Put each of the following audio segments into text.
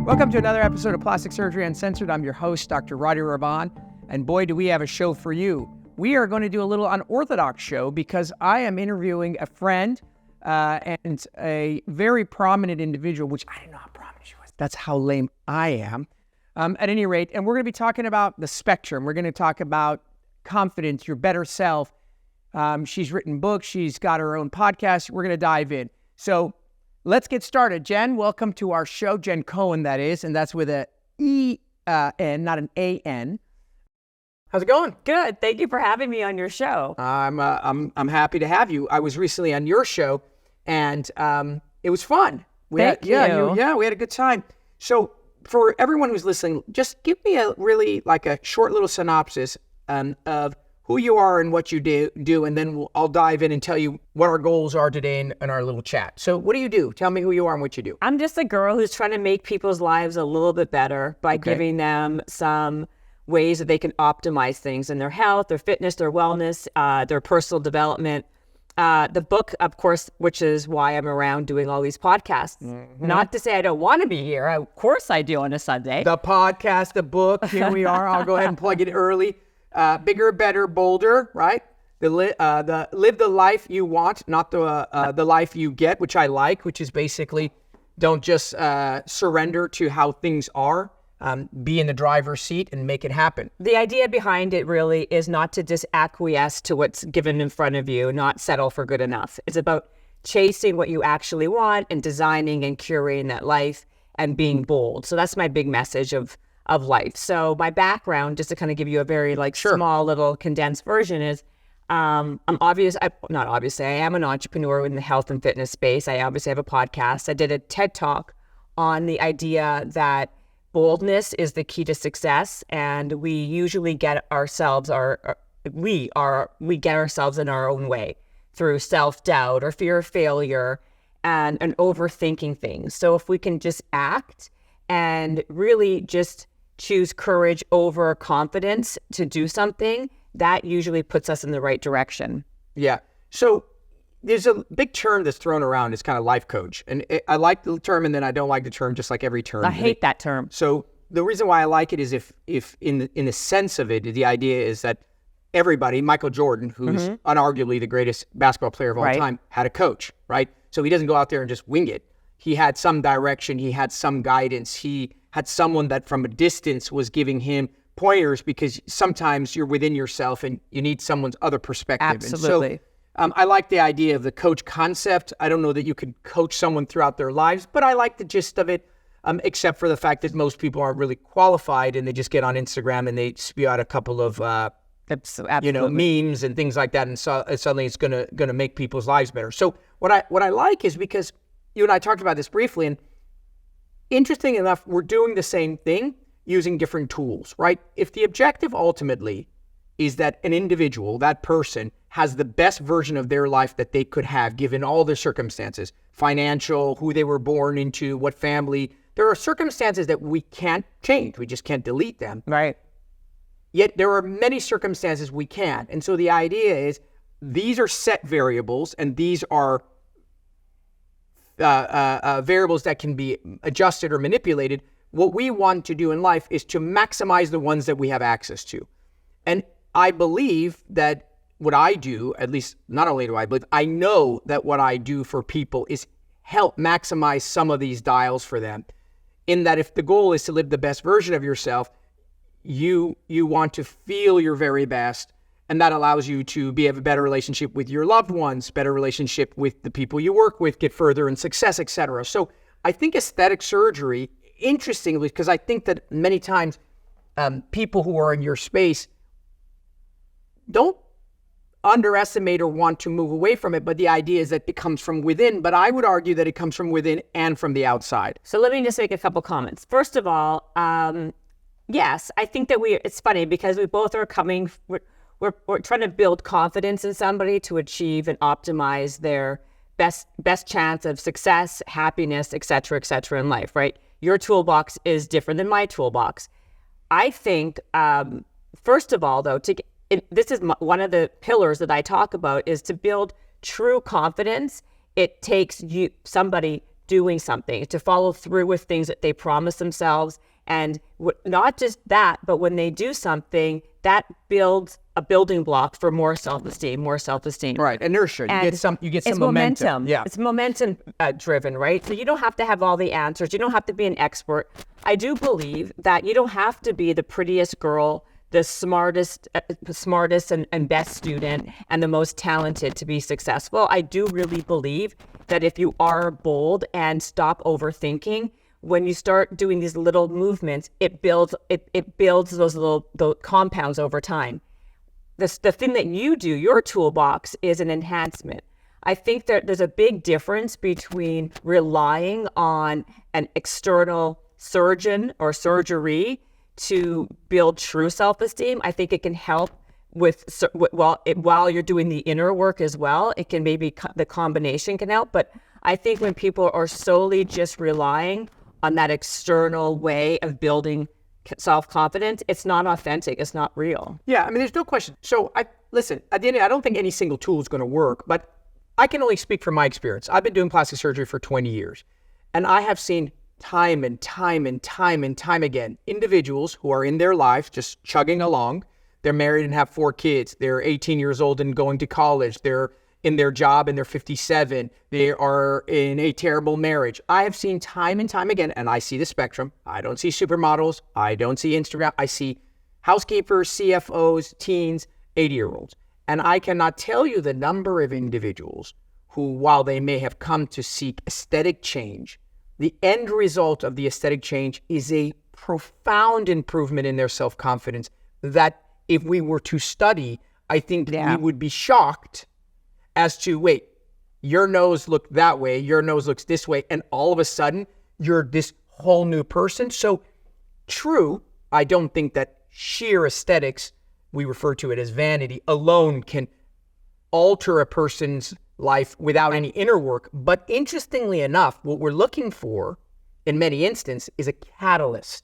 Welcome to another episode of Plastic Surgery Uncensored. I'm your host, Dr. Roddy Raban, and boy, do we have a show for you. We are going to do a little unorthodox show because I am interviewing a friend and a very prominent individual, which I didn't know how prominent she was. That's how lame I am. At any rate, and we're going to be talking about the spectrum. We're going to talk about confidence, your better self. She's written books. She's got her own podcast. We're going to dive in. So let's get started. Jen, welcome to our show. Jen Cohen, that is, and that's with a E-N, not an A-N. How's it going? Good. Thank you for having me on your show. I'm happy to have you. I was recently on your show, and it was fun. Thank you. Yeah, we had a good time. So for everyone who's listening, just give me a short little synopsis of who you are and what you do, and then I'll dive in and tell you what our goals are today in our little chat. So what do you do? Tell me who you are and what you do. I'm just a girl who's trying to make people's lives a little bit better by giving them some ways that they can optimize things in their health, their fitness, their wellness, their personal development. The book, of course, which is why I'm around doing all these podcasts. Mm-hmm. Not to say I don't want to be here. Of course I do on a Sunday. The podcast, the book, here we are. I'll go ahead and plug it early. Bigger, better, bolder, right? Live the life you want, not the life you get, which I like, which is basically don't just surrender to how things are. Be in the driver's seat and make it happen. The idea behind it really is not to just acquiesce to what's given in front of you, not settle for good enough. It's about chasing what you actually want and designing and curating that life and being bold. So that's my big message of life. So my background, just to kind of give you a very small little condensed version is, I am an entrepreneur in the health and fitness space. I obviously have a podcast. I did a TED Talk on the idea that boldness is the key to success, and we usually get ourselves we get ourselves in our own way through self-doubt or fear of failure and overthinking things. So if we can just act and really just choose courage over confidence to do something, that usually puts us in the right direction. Yeah. So there's a big term that's thrown around. It's kind of life coach. And I like the term, and then I don't like the term, just like every term. I hate that term. So the reason why I like it is if in the sense of it, the idea is that everybody, Michael Jordan, who's unarguably the greatest basketball player of all time, had a coach, right? So he doesn't go out there and just wing it. He had some direction. He had some guidance. He had someone that from a distance was giving him pointers, because sometimes you're within yourself and you need someone's other perspective. Absolutely. And so I like the idea of the coach concept. I don't know that you could coach someone throughout their lives, but I like the gist of it, except for the fact that most people aren't really qualified and they just get on Instagram and they spew out a couple of memes and things like that, and so suddenly it's gonna make people's lives better. So what I like is, because you and I talked about this briefly, and interesting enough, we're doing the same thing using different tools, right? If the objective ultimately is that an individual, that person, has the best version of their life that they could have given all their circumstances, financial, who they were born into, what family, there are circumstances that we can't change. We just can't delete them. Right. Yet there are many circumstances we can. And so the idea is these are set variables, and these are variables that can be adjusted or manipulated. What we want to do in life is to maximize the ones that we have access to. And I believe that what I do, at least not only do I believe, I know that what I do for people is help maximize some of these dials for them. In that if the goal is to live the best version of yourself, you want to feel your very best. And that allows you to have a better relationship with your loved ones, better relationship with the people you work with, get further in success, etc. So I think aesthetic surgery, interestingly, because I think that many times people who are in your space don't underestimate or want to move away from it, but the idea is that it comes from within. But I would argue that it comes from within and from the outside. So let me just make a couple comments. First of all, yes, I think that it's funny because we both are we're trying to build confidence in somebody to achieve and optimize their best chance of success, happiness, et cetera, in life, right? Your toolbox is different than my toolbox. I think, first of all, though, this is one of the pillars that I talk about, is to build true confidence. It takes somebody doing something, to follow through with things that they promise themselves. And not just that, but when they do something, that builds a building block for more self-esteem. Right, inertia. You get some momentum. Yeah, it's momentum driven, right? So you don't have to have all the answers. You don't have to be an expert. I do believe that you don't have to be the prettiest girl, the smartest and best student, and the most talented to be successful. I do really believe that if you are bold and stop overthinking, when you start doing these little movements, it builds those compounds over time. The thing that you do, your toolbox, is an enhancement. I think that there's a big difference between relying on an external surgeon or surgery to build true self-esteem. I think it can help while you're doing the inner work as well. It can maybe the combination can help, but I think when people are solely just relying on that external way of building self-confidence, it's not authentic, it's not real. Yeah, I mean, there's no question. So listen, at the end, I don't think any single tool is going to work, but I can only speak from my experience. I've been doing plastic surgery for 20 years, and I have seen time and time again, individuals who are in their life just chugging along. They're married and have 4 kids. They're 18 years old and going to college. They're in their job and they're 57. They are in a terrible marriage. I have seen time and time again, and I see the spectrum. I don't see supermodels. I don't see Instagram. I see housekeepers, CFOs, teens, 80-year-olds. And I cannot tell you the number of individuals who, while they may have come to seek aesthetic change, the end result of the aesthetic change is a profound improvement in their self-confidence that if we were to study, I think we would be shocked as to, wait, your nose looked that way, your nose looks this way, and all of a sudden, you're this whole new person. So true, I don't think that sheer aesthetics, we refer to it as vanity, alone can alter a person's life without any inner work. But interestingly enough, what we're looking for in many instances is a catalyst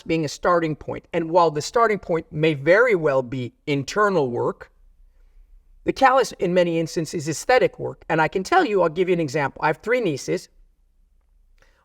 being a starting point. And while the starting point may very well be internal work, the catalyst in many instances is aesthetic work. And I can tell you, I'll give you an example. I have 3 nieces.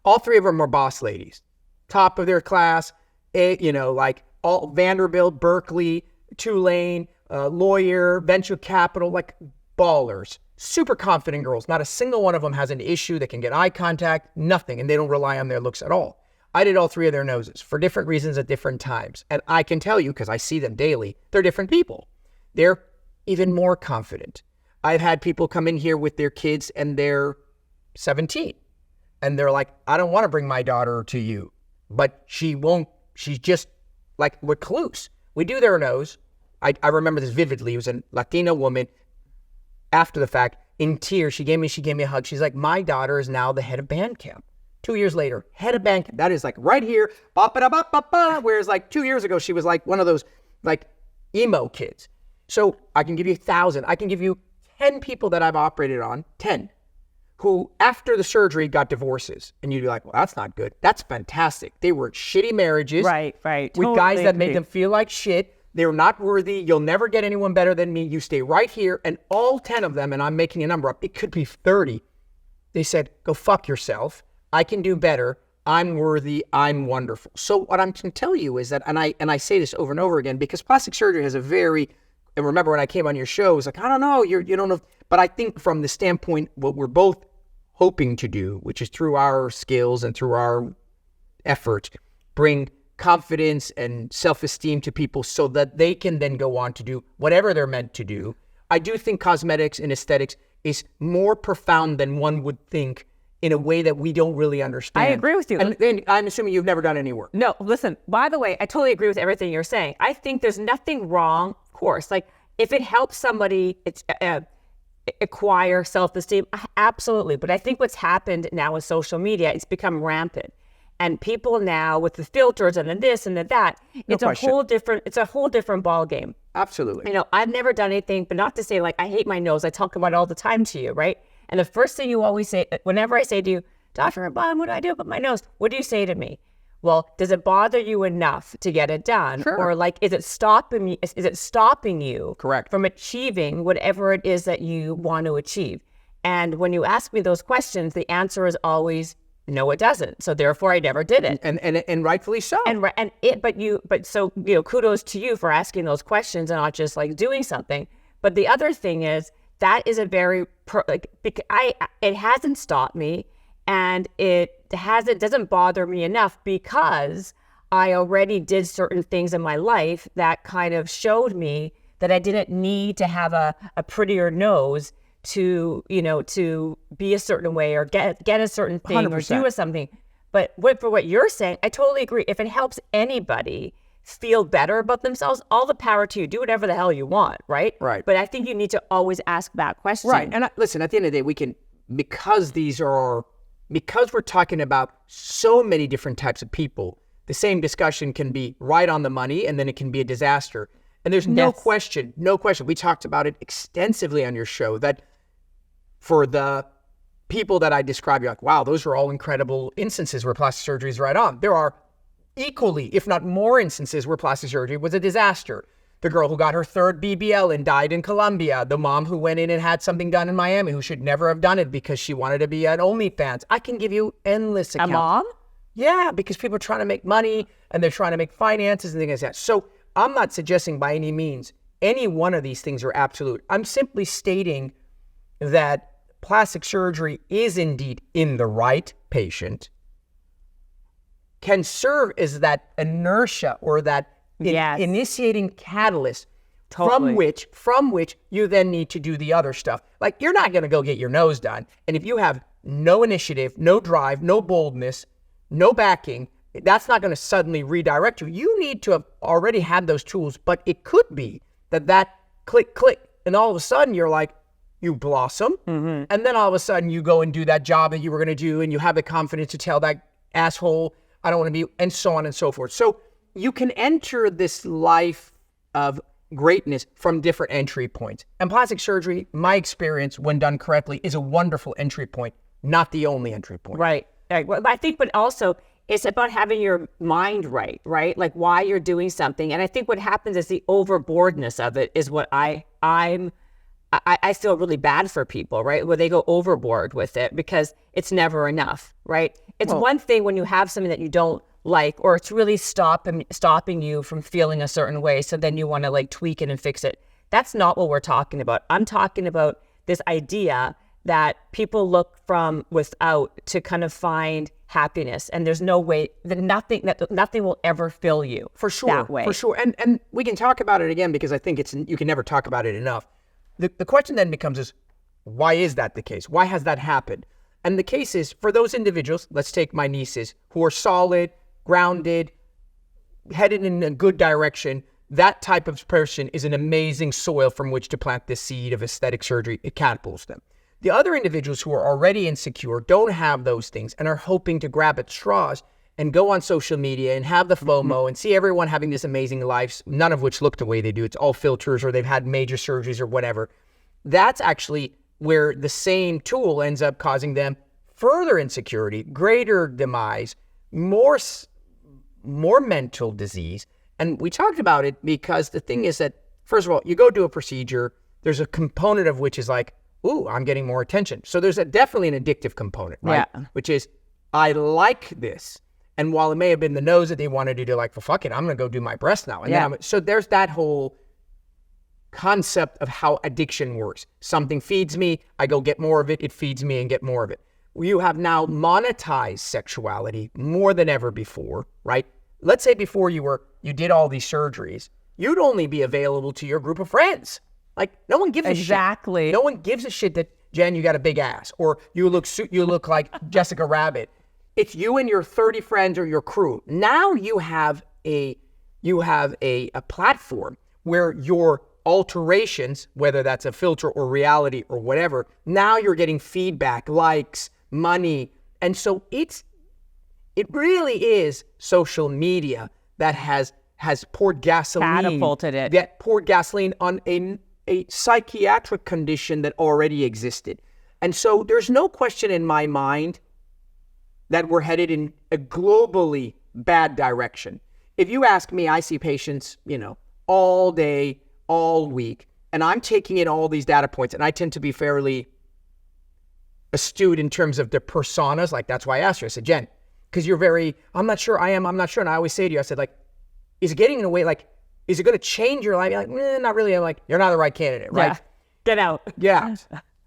All 3 of them are boss ladies, top of their class, like all Vanderbilt, Berkeley, Tulane, lawyer, venture capital, like ballers, super confident girls. Not a single one of them has an issue. They can get eye contact, nothing, and they don't rely on their looks at all. I did all 3 of their noses for different reasons at different times. And I can tell you, because I see them daily, they're different people. They're even more confident. I've had people come in here with their kids and they're 17. And they're like, I don't want to bring my daughter to you. But she won't, she's just like, we're close. We do their nose. I remember this vividly. It was a Latina woman. After the fact, in tears, she gave me a hug. She's like, my daughter is now the head of band camp. 2 years later, head of band camp. That is like right here, ba-ba-da-ba-ba-ba. Whereas like 2 years ago, she was like one of those like emo kids. So I can give you 1,000. I can give you 10 people that I've operated on, 10, who after the surgery got divorces. And you'd be like, well, that's not good. That's fantastic. They were shitty marriages. Right. With Totally guys that agree. made them feel like shit. They're not worthy. You'll never get anyone better than me. You stay right here. And all 10 of them, and I'm making a number up, it could be 30. They said, go fuck yourself. I can do better. I'm worthy. I'm wonderful. So what I'm going to tell you is that, and I say this over and over again, because plastic surgery has a very, and remember when I came on your show, it was like, I don't know, you don't know. But I think from the standpoint, what we're both hoping to do, which is through our skills and through our effort, bring confidence and self-esteem to people so that they can then go on to do whatever they're meant to do. I do think cosmetics and aesthetics is more profound than one would think in a way that we don't really understand. I agree with you. And then I'm assuming you've never done any work. No, listen, by the way, I totally agree with everything you're saying. I think there's nothing wrong, of course. Like if it helps somebody acquire self-esteem, absolutely. But I think what's happened now with social media, it's become rampant. And people now with the filters and the this and the that, it's a whole different ball game. Absolutely. I've never done anything, but not to say like, I hate my nose. I talk about it all the time to you, right? And the first thing you always say, whenever I say to you, Dr. Bon, what do I do about my nose? What do you say to me? Well, does it bother you enough to get it done? Sure. Or like, is it stopping you Correct. from achieving whatever it is that you want to achieve? And when you ask me those questions, the answer is always, no, it doesn't. So therefore, I never did it. And rightfully so. So kudos to you for asking those questions and not just like doing something. But the other thing is that is a very it hasn't stopped me, and it doesn't bother me enough because I already did certain things in my life that kind of showed me that I didn't need to have a prettier nose to be a certain way or get a certain thing 100%. or do something. But for what you're saying, I totally agree. If it helps anybody feel better about themselves, all the power to you. Do whatever the hell you want, right? Right. But I think you need to always ask that question. Right. And listen, at the end of the day, because we're talking about so many different types of people, the same discussion can be right on the money and then it can be a disaster. And there's no question. We talked about it extensively on your show that for the people that I described, you're like, wow, those are all incredible instances where plastic surgery is right on. There are equally, if not more, instances where plastic surgery was a disaster. The girl who got her third BBL and died in Colombia. The mom who went in and had something done in Miami who should never have done it because she wanted to be an OnlyFans. I can give you endless accounts. A mom? Yeah, because people are trying to make money and they're trying to make finances and things like that. So I'm not suggesting by any means any one of these things are absolute. I'm simply stating that plastic surgery is indeed in the right patient, can serve as that inertia or that initiating catalyst from which you then need to do the other stuff. Like, you're not going to go get your nose done. And if you have no initiative, no drive, no boldness, no backing, that's not going to suddenly redirect you. You need to have already had those tools, but it could be that click, and all of a sudden you're like, you blossom, and then all of a sudden you go and do that job that you were going to do, and you have the confidence to tell that asshole, I don't want to be, and so on and so forth. So you can enter this life of greatness from different entry points. And plastic surgery, my experience, when done correctly, is a wonderful entry point, not the only entry point. Right. Well, I think, but also it's about having your mind right? Like why you're doing something. And I think what happens is the overboardness of it is what I feel really bad for people, right? Where they go overboard with it because it's never enough, right? It's one thing when you have something that you don't like, or it's really stopping you from feeling a certain way. So then you want to like tweak it and fix it. That's not what we're talking about. I'm talking about this idea that people look from without to kind of find happiness, and there's no way that nothing will ever fill you for sure that way. For sure. And we can talk about it again because I think you can never talk about it enough. The question then becomes is, why is that the case? Why has that happened? And the case is, for those individuals, let's take my nieces, who are solid, grounded, headed in a good direction, that type of person is an amazing soil from which to plant this seed of aesthetic surgery. It catapults them. The other individuals who are already insecure, don't have those things, and are hoping to grab at straws and go on social media and have the FOMO and see everyone having this amazing lives, none of which look the way they do. It's all filters, or they've had major surgeries or whatever. That's actually where the same tool ends up causing them further insecurity, greater demise, more mental disease. And we talked about it because the thing is that, first of all, you go do a procedure, there's a component of which is like, ooh, I'm getting more attention. So there's definitely an addictive component, right? Yeah. Which is, I like this. And while it may have been the nose that they wanted to do, like, well, fuck it, I'm going to go do my breast now. And then so there's that whole concept of how addiction works. Something feeds me, I go get more of it, it feeds me and get more of it. You have now monetized sexuality more than ever before, right? Let's say before you did all these surgeries, you'd only be available to your group of friends. Like, no one gives a shit. Exactly. No one gives a shit that, Jen, you got a big ass, or you look like Jessica Rabbit. It's you and your 30 friends or your crew. Now you have a platform where your alterations, whether that's a filter or reality or whatever, now you're getting feedback, likes, money. And so it really is social media that has poured gasoline. Catapulted it. That poured gasoline on a psychiatric condition that already existed. And so there's no question in my mind that we're headed in a globally bad direction. If you ask me, I see patients, all day, all week, and I'm taking in all these data points, and I tend to be fairly astute in terms of the personas. Like, that's why I asked you. I said, Jen, because you're very, I'm not sure, I'm not sure. And I always say to you, I said, like, is it getting in a way, like, is it going to change your life? You're like, not really. I'm like, you're not the right candidate, right? Yeah. Get out. Yeah.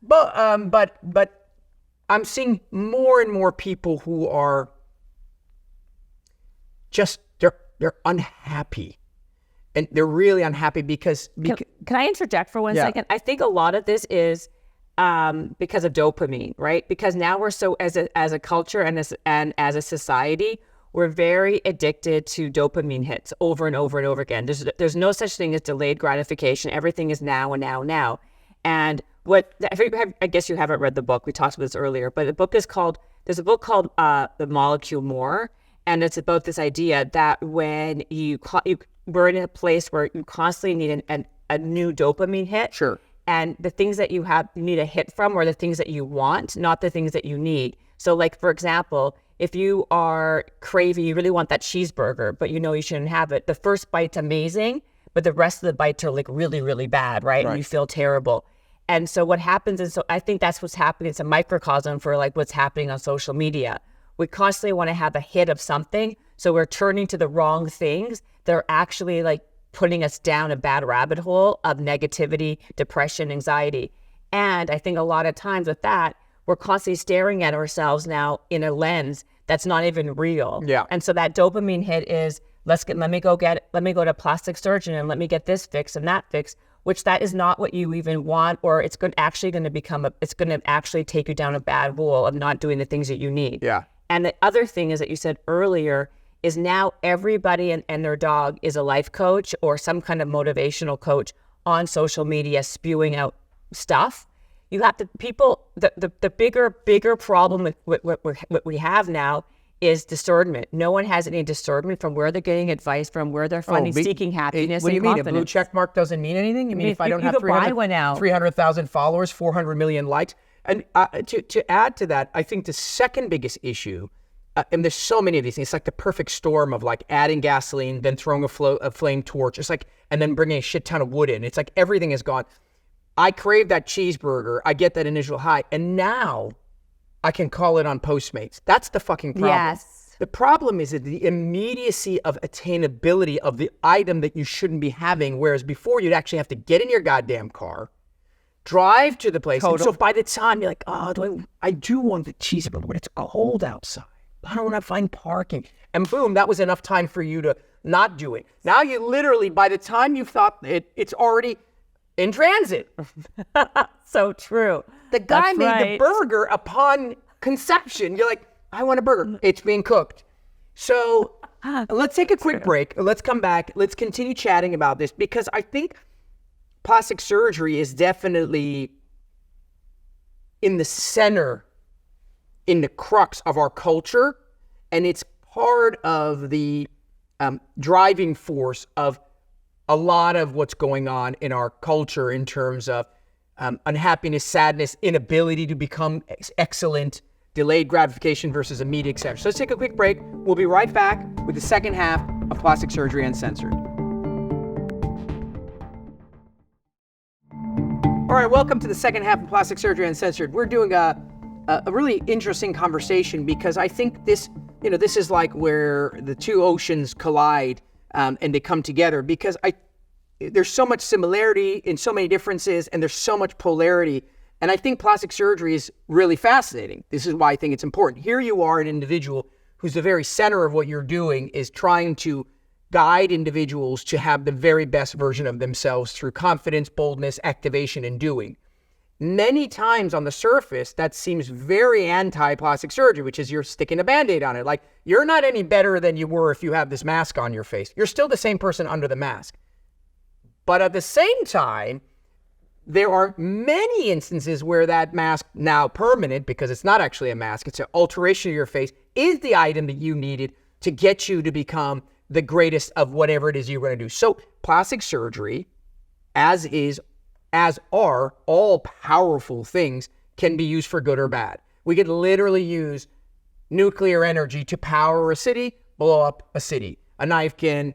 But I'm seeing more and more people who are just, they're unhappy. And they're really unhappy because Can I interject for 1 second? I think a lot of this is because of dopamine, right? Because now we're so, as a culture and as a society, we're very addicted to dopamine hits over and over and over again. There's no such thing as delayed gratification. Everything is now and now and now. And I guess you haven't read the book. We talked about this earlier, but there's a book called The Molecule More, and it's about this idea that when we're in a place where you constantly need a new dopamine hit. Sure. And the things that you need a hit from are the things that you want, not the things that you need. So like, for example, if you are craving, you really want that cheeseburger, but you know you shouldn't have it. The first bite's amazing, but the rest of the bites are like really, really bad, right? And you feel terrible. And so what happens is, so I think that's what's happening. It's a microcosm for like what's happening on social media. We constantly want to have a hit of something. So we're turning to the wrong things that are actually like putting us down a bad rabbit hole of negativity, depression, anxiety. And I think a lot of times with that, we're constantly staring at ourselves now in a lens that's not even real. Yeah. And so that dopamine hit is, let me go to a plastic surgeon and let me get this fix and that fix, which that is not what you even want, or it's going to actually take you down a bad hole of not doing the things that you need. Yeah. And the other thing is that you said earlier is now everybody and their dog is a life coach or some kind of motivational coach on social media spewing out stuff. You have the bigger problem with what we have now is discernment. No one has any discernment from where they're getting advice from, where they're finding, seeking happiness What do you and mean? confidence. A blue check mark doesn't mean anything? You mean if I don't have could buy one now. 300,000 followers, 400 million likes? And to add to that, I think the second biggest issue, and there's so many of these things, it's like the perfect storm of like adding gasoline, then throwing a flame torch. It's like, and then bringing a shit ton of wood in. It's like everything is gone. I crave that cheeseburger. I get that initial high. And now I can call it on Postmates. That's the fucking problem. Yes. The problem is that the immediacy of attainability of the item that you shouldn't be having, whereas before you'd actually have to get in your goddamn car, drive to the place. And so by the time you're like, I do want the cheeseburger, but it's cold outside. I don't want to find parking. And boom, that was enough time for you to not do it. Now you literally, by the time you thought it's already in transit. So true. The guy made the burger upon conception. You're like, I want a burger. It's being cooked. So let's take a quick break. Let's come back. Let's continue chatting about this because I think plastic surgery is definitely in the center, in the crux of our culture. And it's part of the driving force of a lot of what's going on in our culture in terms of unhappiness, sadness, inability to become excellent, delayed gratification versus immediate acceptance. So let's take a quick break. We'll be right back with the second half of Plastic Surgery Uncensored. All right, welcome to the second half of Plastic Surgery Uncensored. We're doing a really interesting conversation because I think this is like where the two oceans collide and they come together because there's so much similarity in so many differences and there's so much polarity. And I think plastic surgery is really fascinating. This is why I think it's important. Here you are, an individual who's the very center of what you're doing is trying to guide individuals to have the very best version of themselves through confidence, boldness, activation, and doing. Many times on the surface, that seems very anti-plastic surgery, which is you're sticking a Band-Aid on it. Like, you're not any better than you were if you have this mask on your face. You're still the same person under the mask. But at the same time, there are many instances where that mask, now permanent, because it's not actually a mask, it's an alteration of your face, is the item that you needed to get you to become the greatest of whatever it is you're going to do. So plastic surgery, as are all powerful things, can be used for good or bad. We could literally use nuclear energy to power a city, blow up a city. A knife can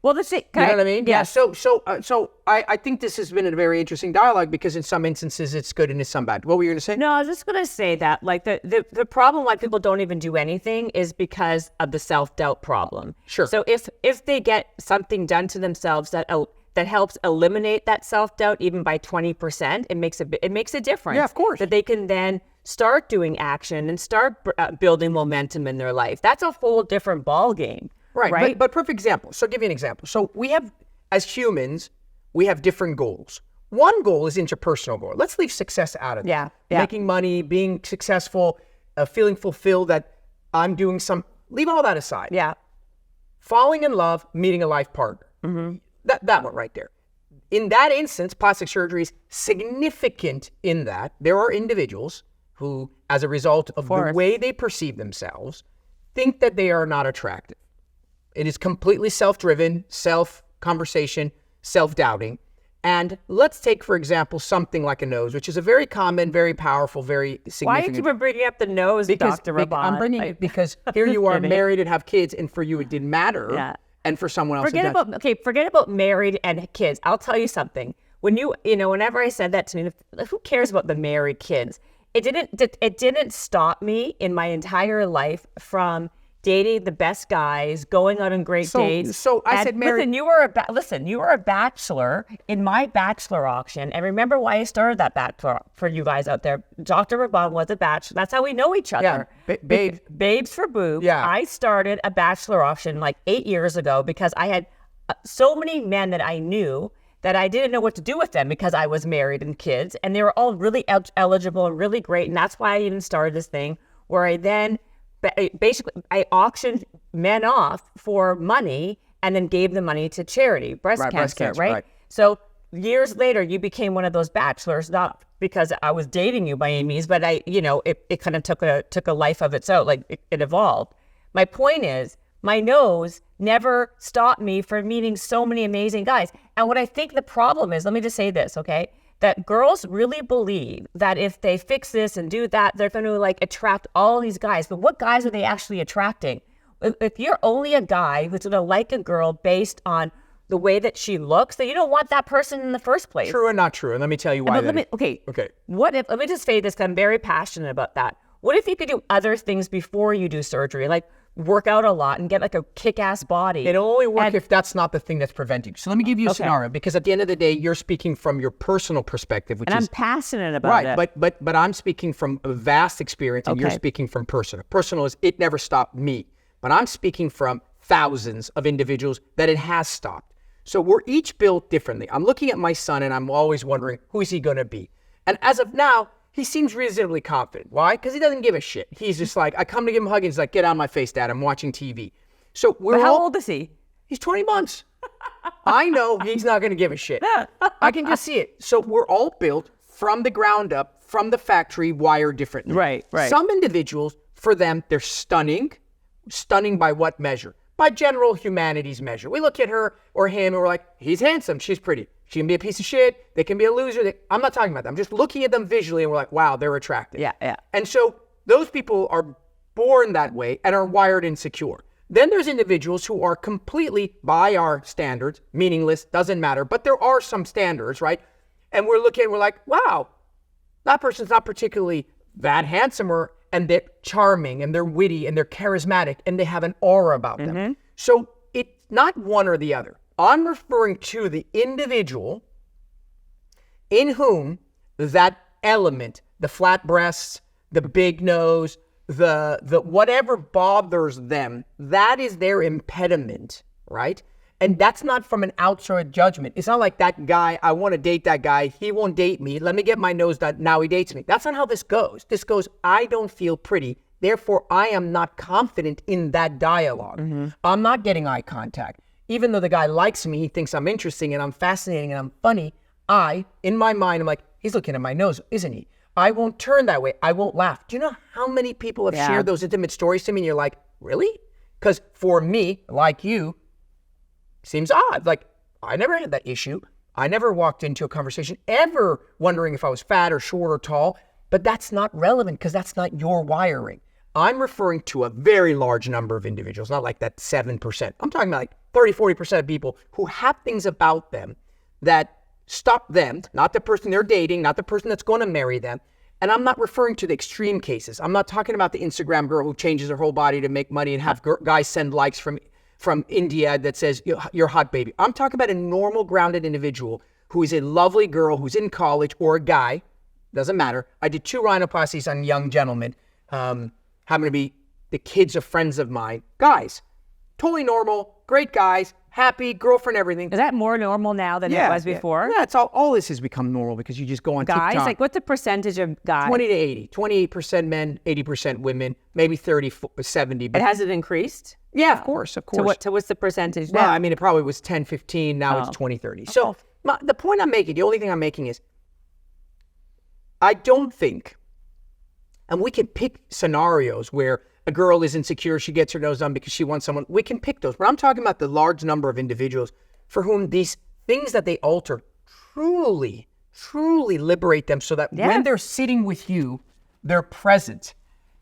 Well, that's it. You know what I mean? Yes. Yeah. So I think this has been a very interesting dialogue because in some instances it's good and in some bad. What were you going to say? No, I was just going to say that, like, the problem why people don't even do anything is because of the self-doubt problem. Sure. So if they get something done to themselves that helps eliminate that self-doubt even by 20%, it makes a difference. Yeah, of course. That they can then start doing action and start building momentum in their life. That's a whole different ball game. Right. But perfect example. So I'll give you an example. So we have, as humans, we have different goals. One goal is interpersonal goal. Let's leave success out of it. Yeah. Making money, being successful, feeling fulfilled that I'm doing leave all that aside. Yeah. Falling in love, meeting a life partner. Mm-hmm. That one right there. In that instance, plastic surgery is significant in that there are individuals who, as a result of the way they perceive themselves, think that they are not attractive. It is completely self-driven, self-conversation, self-doubting. And let's take, for example, something like a nose, which is a very common, very powerful, very significant. Why are you bringing up the nose, Dr. Raban? I'm bringing it because here you are married and have kids, and for you it didn't matter. Yeah. And for someone else, forget about married and kids. I'll tell you something. Whenever I said that to me, who cares about the married kids? It didn't stop me in my entire life from dating the best guys, going out on great dates. So I said, married. Listen, you were a bachelor in my bachelor auction, and remember why I started that bachelor for you guys out there. Dr. Raban was a bachelor. That's how we know each other. Yeah, babes. Babes for boobs. Yeah. I started a bachelor auction like 8 years ago because I had so many men that I knew that I didn't know what to do with them because I was married and kids, and they were all really eligible and really great, and that's why I even started this thing where I then basically I auctioned men off for money and then gave the money to charity, breast cancer, right? So years later, you became one of those bachelors, not because I was dating you by any means, but it kind of took a life of its own, like it evolved. My point is, my nose never stopped me from meeting so many amazing guys. And what I think the problem is, let me just say this, okay? That girls really believe that if they fix this and do that, they're going to attract all these guys. But what guys are they actually attracting? If you're only a guy who's going to like a girl based on the way that she looks, then you don't want that person in the first place. True and not true. And let me tell you why. Let me just say this, because I'm very passionate about that. What if you could do other things before you do surgery? Like work out a lot and get a kick-ass body. It'll only work if that's not the thing that's preventing you. So let me give you a scenario, because at the end of the day, you're speaking from your personal perspective, I'm passionate about it. Right, but I'm speaking from a vast experience, and you're speaking from personal. Personal is it never stopped me, but I'm speaking from thousands of individuals that it has stopped. So we're each built differently. I'm looking at my son, and I'm always wondering, who is he going to be? And as of now, he seems reasonably confident. Why? Because he doesn't give a shit. He's just like, I come to give him a hug, and he's like, get out of my face, Dad. I'm watching TV. So how old is he? He's 20 months. I know he's not going to give a shit. I can just see it. So we're all built from the ground up, from the factory, wired differently. Right. Some individuals, for them, they're stunning. Stunning by what measure? By general humanities measure. We look at her or him, and we're like, he's handsome, she's pretty. She can be a piece of shit. They can be a loser. I'm not talking about that. I'm just looking at them visually, and we're like, wow, they're attractive. Yeah. And so those people are born that way and are wired insecure. Then there's individuals who are completely, by our standards, meaningless, doesn't matter, but there are some standards, right? And we're looking, and we're like, wow, that person's not particularly that handsomer, and they're charming, and they're witty, and they're charismatic, and they have an aura about them. So it's not one or the other. I'm referring to the individual in whom that element, the flat breasts, the big nose, the whatever bothers them, that is their impediment, right? And that's not from an outside judgment. It's not like that guy, I want to date that guy, he won't date me, let me get my nose done, now he dates me. That's not how this goes. This goes, I don't feel pretty, therefore I am not confident in that dialogue. I'm not getting eye contact. Even though the guy likes me, he thinks I'm interesting and I'm fascinating and I'm funny, in my mind, I'm like, he's looking at my nose, isn't he? I won't turn that way. I won't laugh. Do you know how many people have shared those intimate stories to me and you're like, really? Because for me, like you, seems odd. Like, I never had that issue. I never walked into a conversation ever wondering if I was fat or short or tall, but that's not relevant because that's not your wiring. I'm referring to a very large number of individuals, not like that 7%. I'm talking about like 30, 40% of people who have things about them that stop them, not the person they're dating, not the person that's going to marry them. And I'm not referring to the extreme cases. I'm not talking about the Instagram girl who changes her whole body to make money and have guys send likes from India that says, you're hot, baby. I'm talking about a normal, grounded individual who is a lovely girl who's in college, or a guy, doesn't matter. I did 2 rhinoplasties on young gentlemen, happen to be the kids of friends of mine. Guys, totally normal, great guys, happy, girlfriend, everything. Is that more normal now than it was before? Yeah, it's all this has become normal because you just go on Guys, TikTok. like what's the percentage of guys? 20 to 80, 28% men, 80% women, maybe 30, 70. But Has it increased? yeah, of course. To what's the percentage Well, now? I mean, it probably was 10, 15. Now it's 20, 30. So the point I'm making, the only thing I'm making is I don't think, and we can pick scenarios where a girl is insecure, she gets her nose done because she wants someone. We can pick those. But I'm talking about the large number of individuals for whom these things that they alter truly, truly liberate them so that when they're sitting with you, they're present.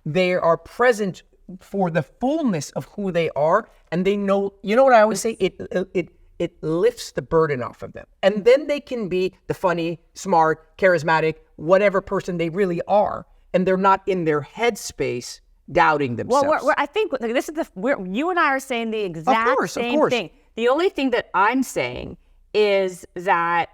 They are present for the fullness of who they are, and they know, you know what I always say? It lifts the burden off of them. And then they can be the funny, smart, charismatic, whatever person they really are. And they're not in their headspace doubting themselves. Well, I think like, this is you and I are saying the exact same thing. The only thing that I'm saying is that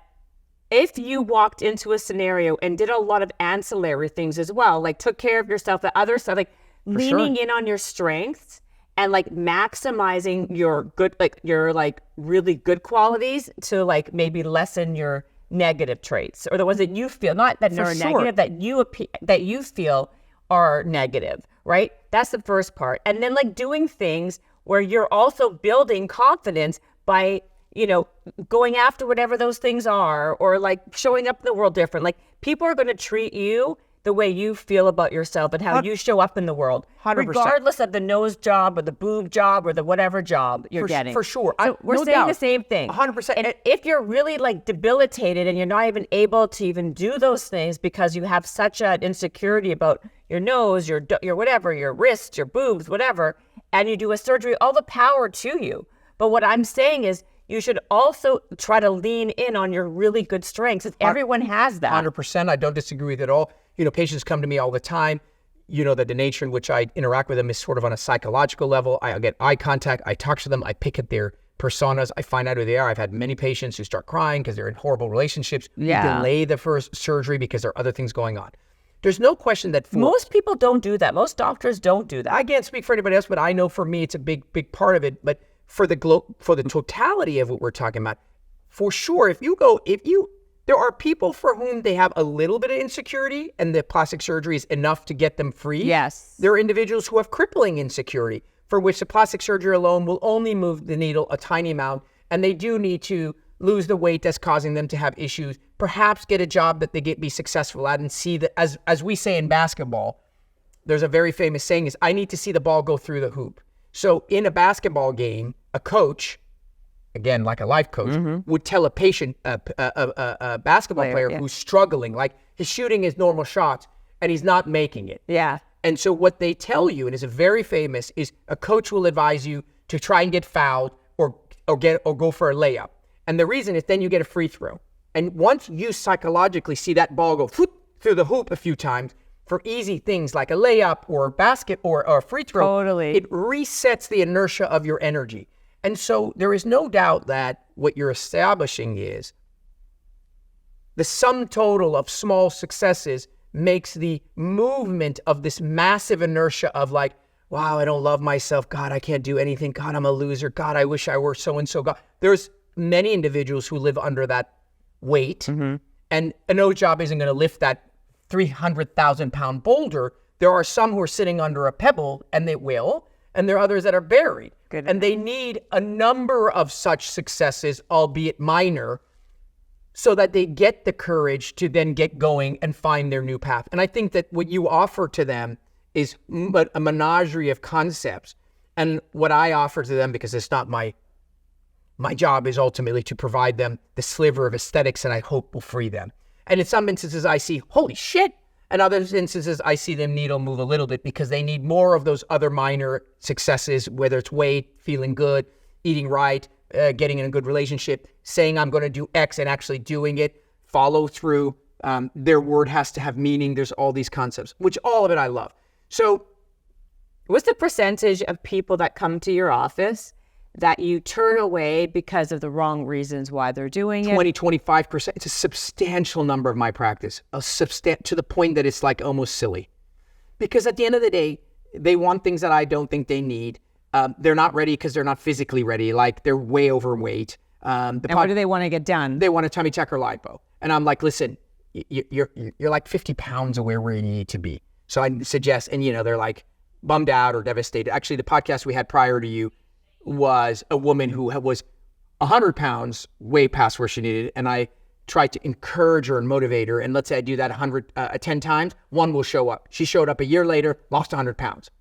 if you walked into a scenario and did a lot of ancillary things as well, like took care of yourself, the other stuff, like leaning in on your strengths and like maximizing your good, like your like really good qualities to like maybe lessen your negative traits, or the ones that you feel, not that are negative, that you feel are negative, right? That's the first part. And then like doing things where you're also building confidence by, you know, going after whatever those things are, or like showing up in the world different. Like people are going to treat you the way you feel about yourself and how you show up in the world, 100%. regardless of the nose job or the boob job or the whatever job you're getting. For sure. So we're saying the same thing. 100%. And if you're really like debilitated and you're not even able to even do those things because you have such an insecurity about your nose, your whatever, your wrists, your boobs, whatever, and you do a surgery, all the power to you. But what I'm saying is you should also try to lean in on your really good strengths. Everyone has that. 100%. I don't disagree with it at all. You know, patients come to me all the time. You know that the nature in which I interact with them is sort of on a psychological level. I get eye contact. I talk to them. I pick at their personas. I find out who they are. I've had many patients who start crying because they're in horrible relationships. Yeah. We delay the first surgery because there are other things going on. There's no question that most people don't do that. Most doctors don't do that. I can't speak for anybody else, but I know for me it's a big part of it. But for the totality of what we're talking about, for sure, there are people for whom they have a little bit of insecurity and the plastic surgery is enough to get them free. Yes. There are individuals who have crippling insecurity for which the plastic surgery alone will only move the needle a tiny amount, and they do need to lose the weight that's causing them to have issues, perhaps get a job that they be successful at, and see that, as we say in basketball, there's a very famous saying is, I need to see the ball go through the hoop. So in a basketball game, a coach, again, like a life coach, would tell a patient, a basketball player who's struggling, like he's shooting his normal shots and he's not making it. Yeah. And so what they tell you, and is very famous, is a coach will advise you to try and get fouled or go for a layup. And the reason is then you get a free throw. And once you psychologically see that ball go through the hoop a few times for easy things like a layup or a basket or a free throw, it resets the inertia of your energy. And so there is no doubt that what you're establishing is the sum total of small successes makes the movement of this massive inertia of like, wow, I don't love myself. God, I can't do anything. God, I'm a loser. God, I wish I were so-and-so. God, there's many individuals who live under that weight, and a nose job isn't going to lift that 300,000 pound boulder. There are some who are sitting under a pebble, and they will, and there are others that are buried. And they need a number of such successes, albeit minor, so that they get the courage to then get going and find their new path. And I think that what you offer to them is a menagerie of concepts. And what I offer to them, because it's not my job, is ultimately to provide them the sliver of aesthetics, and I hope will free them. And in some instances I see, holy shit, And other instances, I see them needle move a little bit because they need more of those other minor successes, whether it's weight, feeling good, eating right, getting in a good relationship, saying I'm going to do X and actually doing it, follow through. Their word has to have meaning. There's all these concepts, which all of it I love. So what's the percentage of people that come to your office that you turn away because of the wrong reasons why they're doing it? 25%. It's a substantial number of my practice, to the point that it's like almost silly. Because at the end of the day, they want things that I don't think they need. They're not ready because they're not physically ready. Like they're way overweight. And what do they want to get done? They want a tummy tuck or lipo. And I'm like, listen, you're like 50 pounds away where you need to be. So I suggest, and they're like bummed out or devastated. Actually, the podcast we had prior to you was a woman who was 100 pounds way past where she needed. And I tried to encourage her and motivate her. And let's say I do that 10 times, one will show up. She showed up a year later, lost 100 pounds.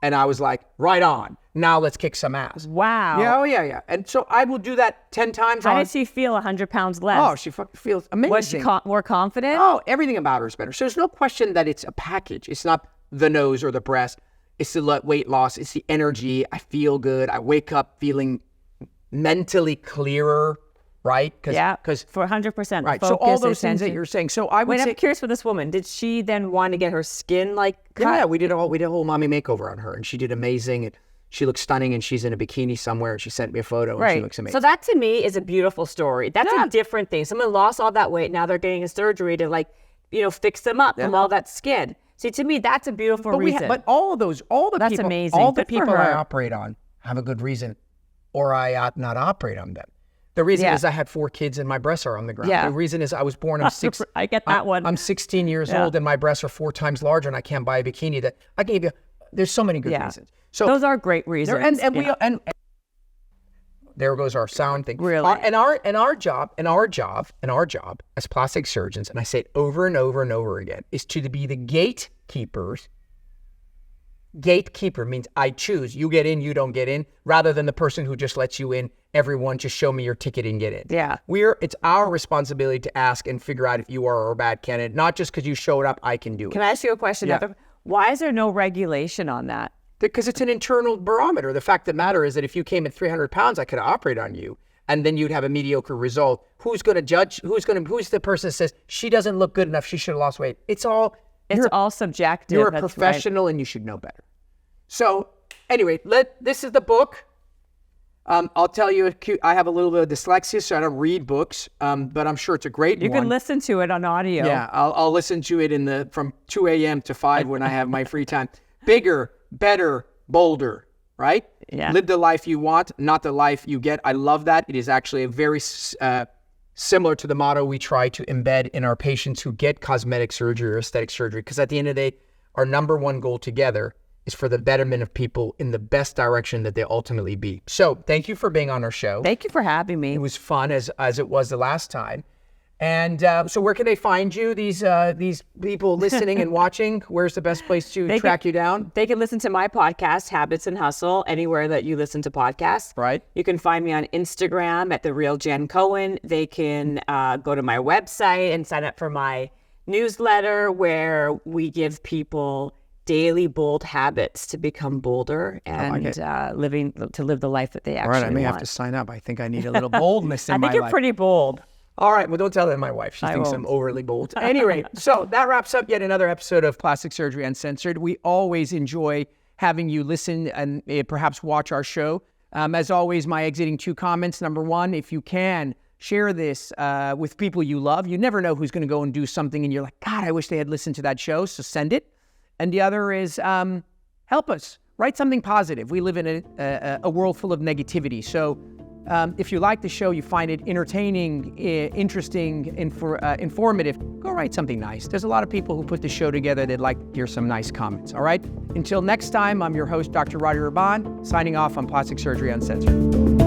And I was like, right on. Now let's kick some ass. Wow. Yeah, yeah. And so I will do that 10 times. How did she feel 100 pounds less? Oh, she fucking feels amazing. Was she more confident? Oh, everything about her is better. So there's no question that it's a package. It's not the nose or the breast. It's the weight loss. It's the energy. I feel good. I wake up feeling mentally clearer, right? Because for 100%. Right. Focus, so all those attention. things that you're saying. So I would say, I'm curious for this woman. Did she then want to get her skin cut? Yeah, we did a whole mommy makeover on her, and she did amazing. And she looks stunning, and she's in a bikini somewhere. She sent me a photo, and she looks amazing. So that to me is a beautiful story. That's a different thing. Someone lost all that weight. Now they're getting a surgery to fix them up from all that skin. See, to me, that's a beautiful reason. But all the that's people, amazing. all the Good for people I her. operate on have a good reason, or I ought not operate on them. The reason is I had 4 kids and my breasts are on the ground. Yeah. The reason is I was born, I get that one. I'm 16 years old and my breasts are 4 times larger and I can't buy a bikini. That I can give you. There's so many good reasons. So those are great reasons. And there goes our sound thing. Really? Our job as plastic surgeons, and I say it over and over and over again, is to be the gatekeepers. Gatekeeper means I choose. You get in, you don't get in, rather than the person who just lets you in. Everyone, just show me your ticket and get in. Yeah. It's our responsibility to ask and figure out if you are a bad candidate, not just because you showed up, I can do it. Can I ask you a question? Yeah. Why is there no regulation on that? Because it's an internal barometer. The fact of the matter is that if you came at 300 pounds, I could operate on you, and then you'd have a mediocre result. Who's going to judge? Who's the person that says she doesn't look good enough? She should have lost weight. It's all subjective. You're a professional, and you should know better. So anyway, this is the book. I'll tell you, I have a little bit of dyslexia, so I don't read books, but I'm sure it's a great one. You can listen to it on audio. Yeah, I'll listen to it from 2 a.m. to 5 when I have my free time. Bigger, better, bolder, right? Yeah. Live the life you want, not the life you get. I love that. It is actually a very similar to the motto we try to embed in our patients who get cosmetic surgery or aesthetic surgery, because at the end of the day, our number one goal together is for the betterment of people in the best direction that they ultimately be. So thank you for being on our show. Thank you for having me. It was fun as it was the last time. And so where can they find you, these people listening and watching? Where's the best place to track you down? They can listen to my podcast, Habits and Hustle, anywhere that you listen to podcasts. Right. You can find me on Instagram at @TheRealJenCohen. They can go to my website and sign up for my newsletter where we give people daily bold habits to become bolder and live the life that they actually want. All right, I may have to sign up. I think I need a little boldness in my life. I think you're pretty bold. All right, well, don't tell that to my wife. She thinks I'm overly bold. Anyway, so that wraps up yet another episode of Plastic Surgery Uncensored. We always enjoy having you listen and perhaps watch our show. As always, my exiting 2 comments. Number 1, if you can, share this with people you love. You never know who's going to go and do something and you're like, God, I wish they had listened to that show, so send it. And the other is help us. Write something positive. We live in a world full of negativity. So if you like the show, you find it entertaining, interesting, informative, go write something nice. There's a lot of people who put the show together that'd like to hear some nice comments, all right? Until next time, I'm your host, Dr. Roddy Raban, signing off on Plastic Surgery Uncensored.